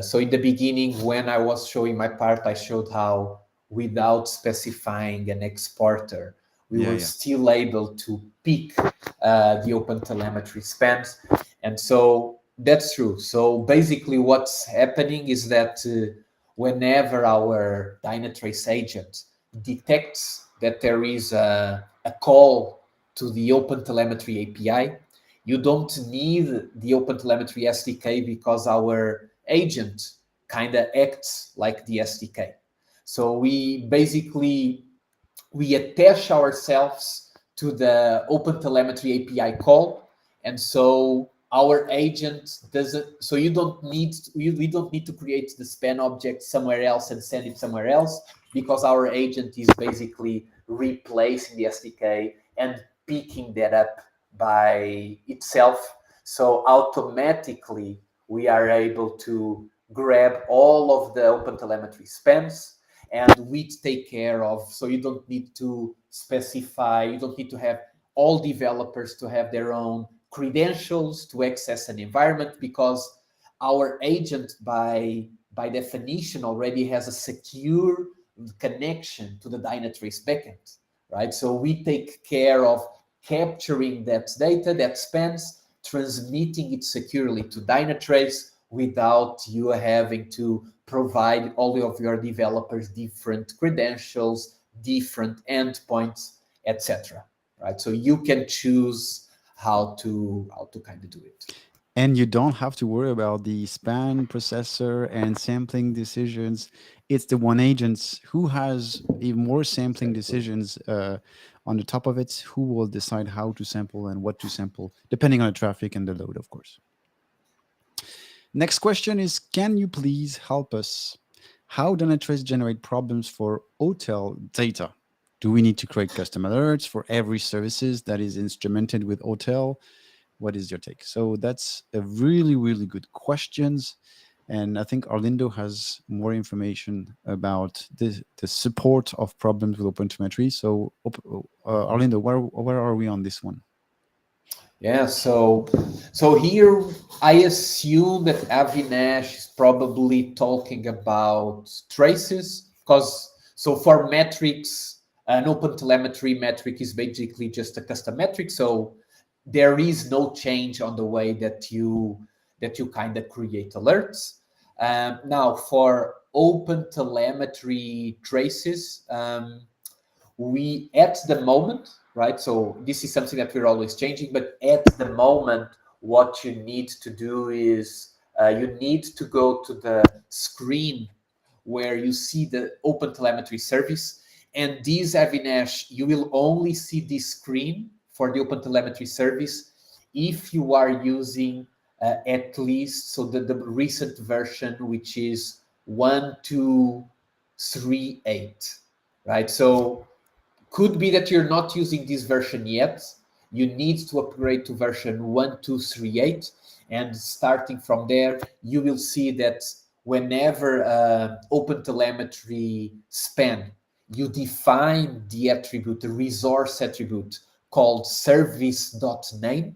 Speaker 3: So in the beginning, when I was showing my part, I showed how without specifying an exporter, we were still able to pick the OpenTelemetry spans. And so that's true. So basically what's happening is that whenever our Dynatrace agent detects that there is a call to the OpenTelemetry API, you don't need the OpenTelemetry SDK because our agent kind of acts like the SDK. So we attach ourselves to the OpenTelemetry API call, and so our agent doesn't. So we don't need to create the span object somewhere else and send it somewhere else, because our agent is basically replacing the SDK and picking that up by itself. So automatically we are able to grab all of the OpenTelemetry spans, and we take care of, so you don't need to specify, you don't need to have all developers to have their own credentials to access an environment, because our agent by definition already has a secure connection to the Dynatrace backend, right? So we take care of capturing that data, that spans, transmitting it securely to Dynatrace without you having to provide all of your developers different credentials, different endpoints, etc. Right? So you can choose how to kind of do it.
Speaker 1: And you don't have to worry about the span processor and sampling decisions. It's the one agent who has even more sampling decisions on the top of it, who will decide how to sample and what to sample, depending on the traffic and the load, of course. Next question is, can you please help us? How Dynatrace generate problems for hotel data? Do we need to create custom alerts for every services that is instrumented with hotel? What is your take? So that's a really, really good questions. And I think Arlindo has more information about the support of problems with OpenTelemetry. So Arlindo, where are we on this one?
Speaker 3: Yeah, so here I assume that Avinash is probably talking about traces, because so for metrics, an OpenTelemetry metric is basically just a custom metric. So there is no change on the way that you kind of create alerts. Now for OpenTelemetry traces, we at the moment, right? So this is something that we're always changing, but at the moment, what you need to do is you need to go to the screen where you see the OpenTelemetry service. And this, Avinash, you will only see this screen for the OpenTelemetry service if you are using at least, so the recent version, which is 1.2.3.8, right? So could be that you're not using this version yet. You need to upgrade to version 1.2.3.8, and starting from there, you will see that whenever OpenTelemetry span, you define the attribute, the resource attribute called service.name.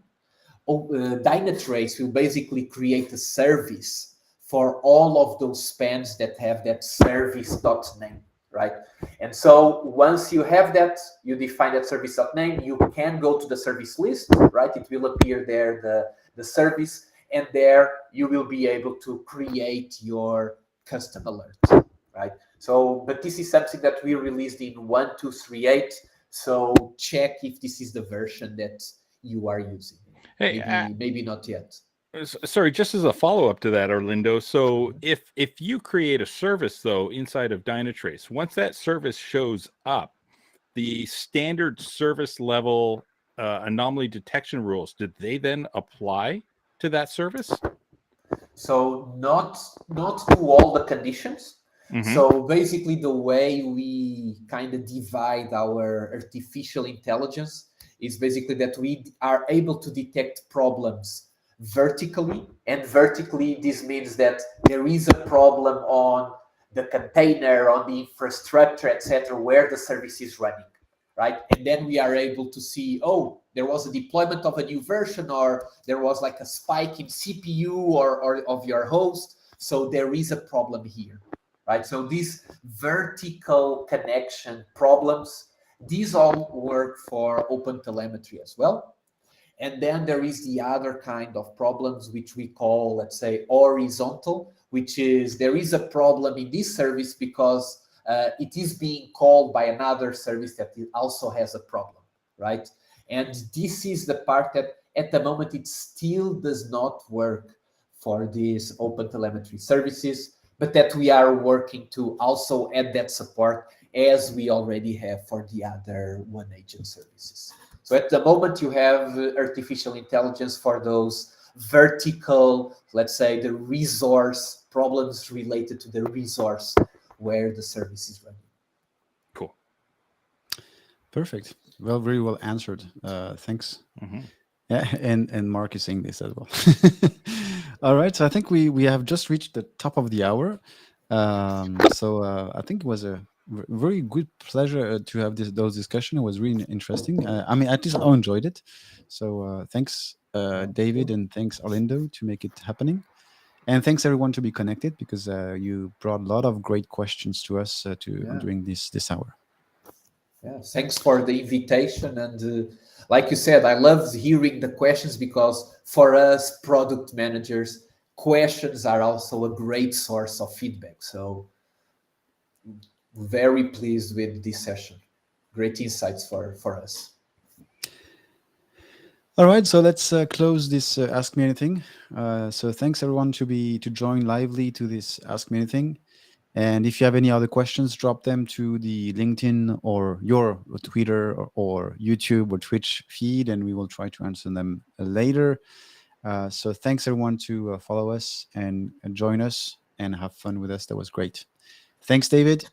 Speaker 3: Dynatrace will basically create a service for all of those spans that have that service.name, right? And so once you have that, you define that service.name, you can go to the service list, right? It will appear there, the service, and there you will be able to create your custom alert, right? So, but this is something that we released in 1.2.3.8. So check if this is the version that you are using.
Speaker 2: Hey,
Speaker 3: maybe not yet.
Speaker 2: Sorry, just as a follow-up to that, Arlindo. So if you create a service, though, inside of Dynatrace, once that service shows up, the standard service level anomaly detection rules, did they then apply to that service?
Speaker 3: So not to all the conditions.
Speaker 2: Mm-hmm.
Speaker 3: So basically the way we kind of divide our artificial intelligence is basically that we are able to detect problems vertically, and vertically this means that there is a problem on the container, on the infrastructure, etc., where the service is running, right? And then we are able to see, oh, there was a deployment of a new version, or there was like a spike in CPU or of your host, so there is a problem here, right? So these vertical connection problems, these all work for OpenTelemetry as well. And then there is the other kind of problems, which we call, let's say, horizontal, which is there is a problem in this service because it is being called by another service that also has a problem, right? And this is the part that at the moment it still does not work for these OpenTelemetry services, but that we are working to also add that support as we already have for the other one-agent services. So at the moment, you have artificial intelligence for those vertical, let's say, the resource problems related to the resource where the service is running.
Speaker 2: Cool.
Speaker 1: Perfect. Well, very well answered. Thanks.
Speaker 2: Mm-hmm.
Speaker 1: Yeah, and Mark is saying this as well. All right, so I think we have just reached the top of the hour. So I think it was a very good pleasure to have those discussions. It was really interesting. I mean, at least I enjoyed it. So thanks, David, and thanks, Arlindo, to make it happening. And thanks everyone to be connected, because you brought a lot of great questions to us during this hour.
Speaker 3: Yeah, thanks for the invitation. And like you said, I love hearing the questions, because for us product managers, questions are also a great source of feedback. So very pleased with this session. Great insights for us.
Speaker 1: All right, so let's close this Ask Me Anything. So thanks everyone to join lively to this Ask Me Anything. And if you have any other questions, drop them to the LinkedIn or your Twitter or YouTube or Twitch feed, and we will try to answer them later. So thanks everyone to follow us and join us and have fun with us. That was great. Thanks, David.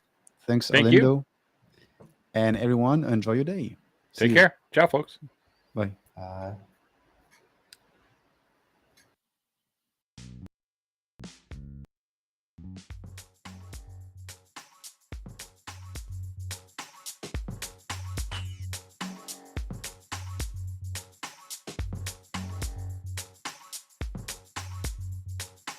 Speaker 1: Thanks,
Speaker 2: Thank
Speaker 1: Arlindo.
Speaker 2: you.
Speaker 1: And everyone, enjoy your day.
Speaker 2: Take care. Ciao, folks.
Speaker 1: Bye.